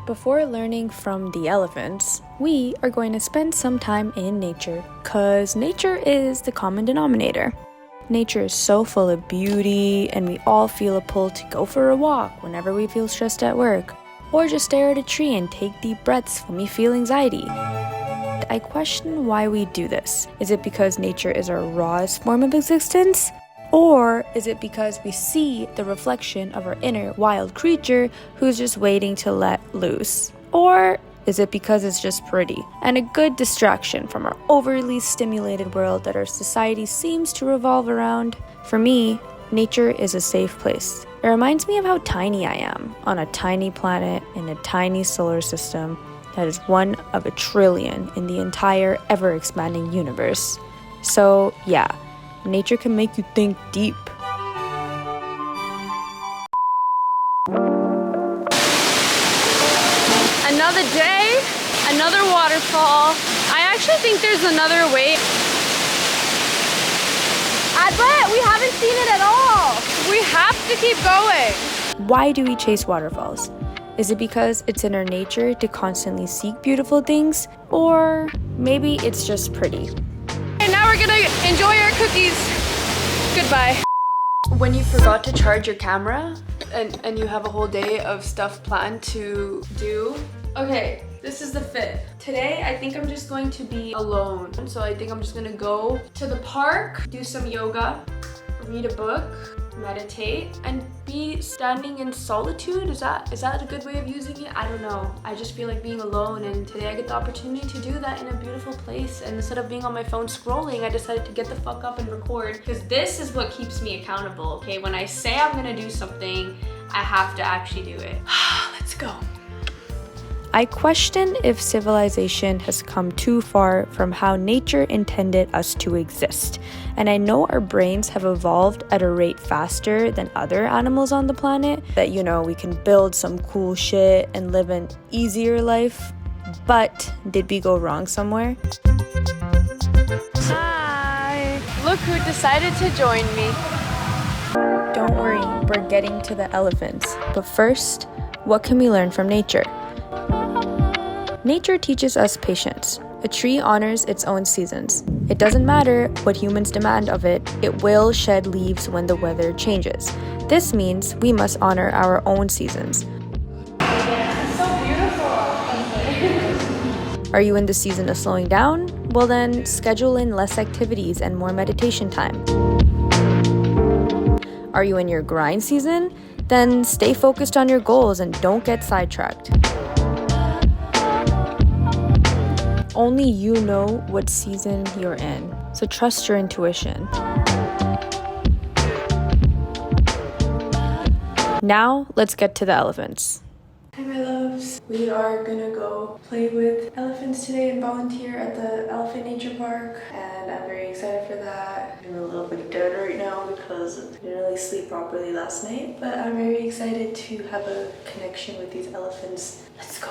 Before learning from the elephants, we are going to spend some time in nature, because nature is the common denominator. Nature is so full of beauty, and we all feel a pull to go for a walk whenever we feel stressed at work, or just stare at a tree and take deep breaths when we feel anxiety. I question why we do this. Is it because nature is our rawest form of existence? Or is it because we see the reflection of our inner wild creature who's just waiting to let loose? Or is it because it's just pretty and a good distraction from our overly stimulated world that our society seems to revolve around? For me, nature is a safe place. It reminds me of how tiny I am on a tiny planet in a tiny solar system that is one of a trillion in the entire ever-expanding universe. So yeah, nature can make you think deep. Another day, another waterfall. I actually think there's another way. I bet we haven't seen it at all. We have to keep going. Why do we chase waterfalls? Is it because it's in our nature to constantly seek beautiful things? Or maybe it's just pretty? And now we're gonna enjoy our cookies. Goodbye. When you forgot to charge your camera and you have a whole day of stuff planned to do. Okay, this is the fit. Today, I think I'm just going to be alone. So I think I'm just gonna go to the park, do some yoga, read a book, meditate, and be standing in solitude. Is that a good way of using it? I don't know. I just feel like being alone, and today I get the opportunity to do that in a beautiful place. And instead of being on my phone scrolling, I decided to get the fuck up and record, because this is what keeps me accountable, okay? When I say I'm gonna do something, I have to actually do it. Let's go. I question if civilization has come too far from how nature intended us to exist. And I know our brains have evolved at a rate faster than other animals on the planet, that, we can build some cool shit and live an easier life. But did we go wrong somewhere? Hi! Look who decided to join me. Don't worry, we're getting to the elephants. But first, what can we learn from nature? Nature teaches us patience. A tree honors its own seasons. It doesn't matter what humans demand of it, it will shed leaves when the weather changes. This means we must honor our own seasons. It's so beautiful. Are you in the season of slowing down? Well then, schedule in less activities and more meditation time. Are you in your grind season? Then stay focused on your goals and don't get sidetracked. Only you know what season you're in, so trust your intuition. Now, let's get to the elephants. Hi my loves, we are gonna go play with elephants today and volunteer at the Elephant Nature Park, and I'm very excited for that. I'm a little bit dead right now because I didn't really sleep properly last night, but I'm very excited to have a connection with these elephants. Let's go.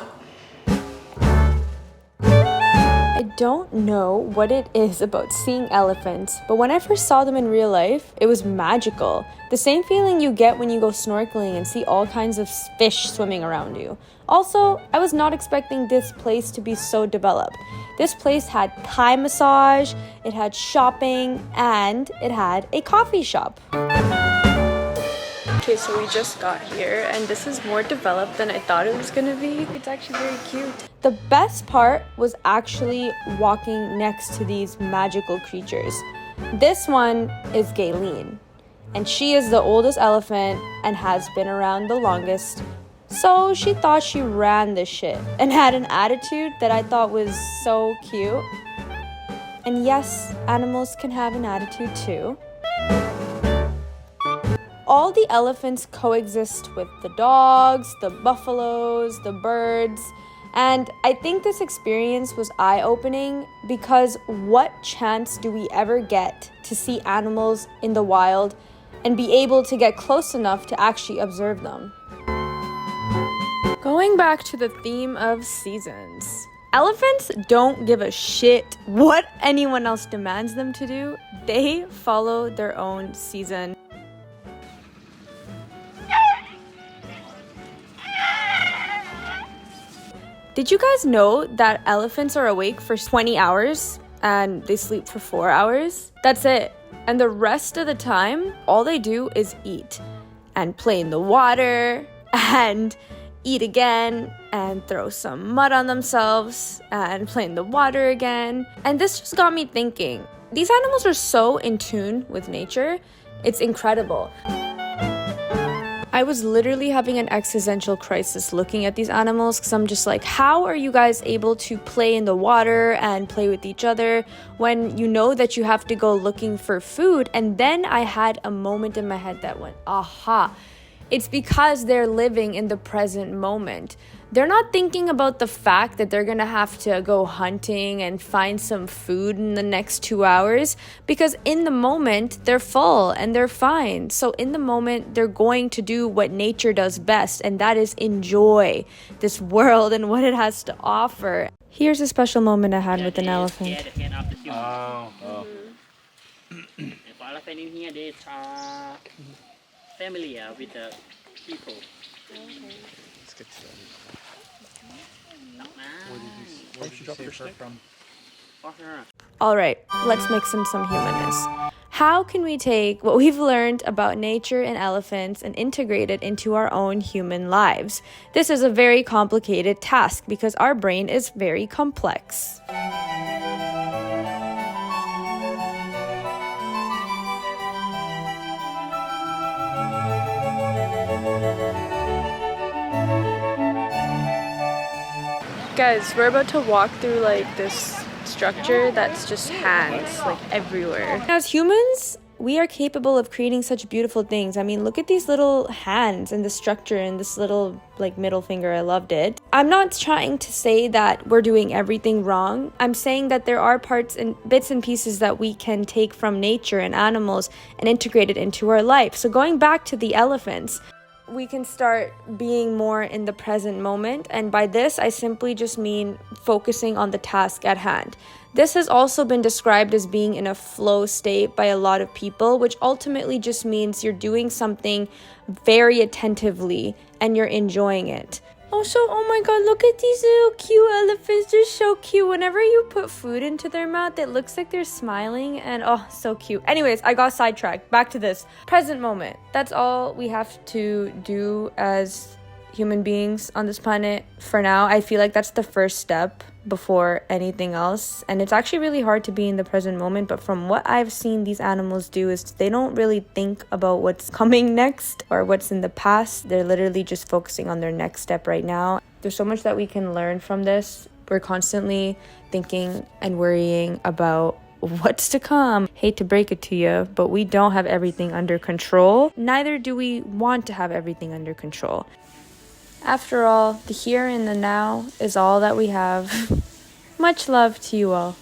I don't know what it is about seeing elephants, but when I first saw them in real life, it was magical. The same feeling you get when you go snorkeling and see all kinds of fish swimming around you. Also, I was not expecting this place to be so developed. This place had Thai massage, it had shopping, and it had a coffee shop. Okay, so we just got here, and this is more developed than I thought it was gonna be. It's actually very cute. The best part was actually walking next to these magical creatures. This one is Gayleen, and she is the oldest elephant and has been around the longest. So she thought she ran this shit and had an attitude that I thought was so cute. And yes, animals can have an attitude too. All the elephants coexist with the dogs, the buffaloes, the birds, and I think this experience was eye-opening, because what chance do we ever get to see animals in the wild and be able to get close enough to actually observe them? Going back to the theme of seasons. Elephants don't give a shit what anyone else demands them to do. They follow their own season. Did you guys know that elephants are awake for 20 hours and they sleep for 4 hours? That's it. And the rest of the time, all they do is eat and play in the water and eat again and throw some mud on themselves and play in the water again. And this just got me thinking, these animals are so in tune with nature. It's incredible. I was literally having an existential crisis looking at these animals because I'm just like, how are you guys able to play in the water and play with each other when you know that you have to go looking for food? And then I had a moment in my head that went, aha. It's because they're living in the present moment. They're not thinking about the fact that they're gonna have to go hunting and find some food in the next 2 hours, because in the moment they're full and they're fine. So in the moment they're going to do what nature does best, and that is enjoy this world and what it has to offer. Here's a special moment I had with an elephant. For elephant in here, they are familiar with the people. Let's get to that. Where did you drop your stick from? All right, let's mix in some humanness. How can we take what we've learned about nature and elephants and integrate it into our own human lives? This is a very complicated task because our brain is very complex. Guys, we're about to walk through like this structure that's just hands like everywhere. As humans, we are capable of creating such beautiful things. I mean, look at these little hands and the structure and this little like middle finger. I loved it. I'm not trying to say that we're doing everything wrong. I'm saying that there are parts and bits and pieces that we can take from nature and animals and integrate it into our life. So going back to the elephants, we can start being more in the present moment. And by this, I simply just mean focusing on the task at hand. This has also been described as being in a flow state by a lot of people, which ultimately just means you're doing something very attentively and you're enjoying it. Also, oh my god, look at these little cute elephants. They're so cute. Whenever you put food into their mouth, it looks like they're smiling and oh, so cute. Anyways, I got sidetracked. Back to this. Present moment. That's all we have to do as human beings on this planet for now. I feel like that's the first step before anything else. And it's actually really hard to be in the present moment, but from what I've seen these animals do is they don't really think about what's coming next or what's in the past. They're literally just focusing on their next step right now. There's so much that we can learn from this. We're constantly thinking and worrying about what's to come. Hate to break it to you, but we don't have everything under control. Neither do we want to have everything under control. After all, the here and the now is all that we have. Much love to you all.